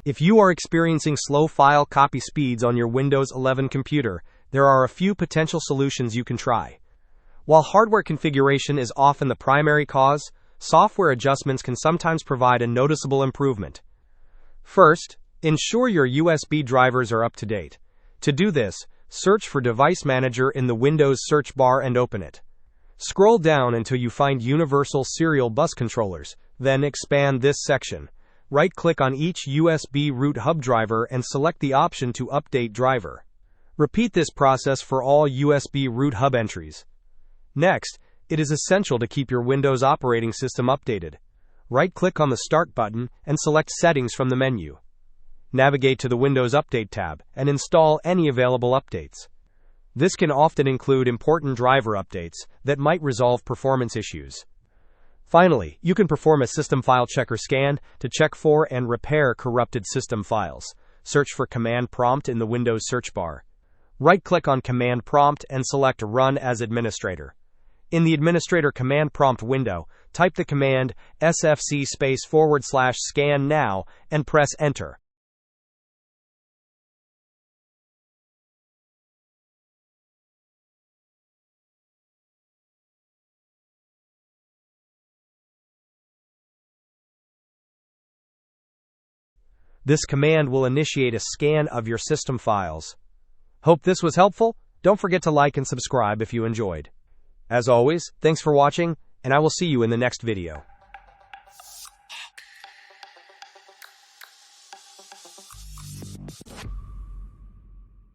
If you are experiencing slow file copy speeds on your Windows 11 computer, there are a few potential solutions you can try. While hardware configuration is often the primary cause, software adjustments can sometimes provide a noticeable improvement. First, ensure your USB drivers are up to date. To do this, search for Device Manager in the Windows search bar and open it. Scroll down until you find Universal Serial Bus Controllers, then expand this section. Right-click on each USB root hub driver and select the option to update driver. Repeat this process for all USB root hub entries. Next, it is essential to keep your Windows operating system updated. Right-click on the Start button and select Settings from the menu. Navigate to the Windows Update tab and install any available updates. This can often include important driver updates that might resolve performance issues. Finally, you can perform a System File Checker scan to check for and repair corrupted system files. Search for Command Prompt in the Windows search bar. Right-click on Command Prompt and select Run as Administrator. In the Administrator Command Prompt window, type the command sfc/scan now and press Enter. This command will initiate a scan of your system files. Hope this was helpful. Don't forget to like and subscribe if you enjoyed. As always, thanks for watching, and I will see you in the next video.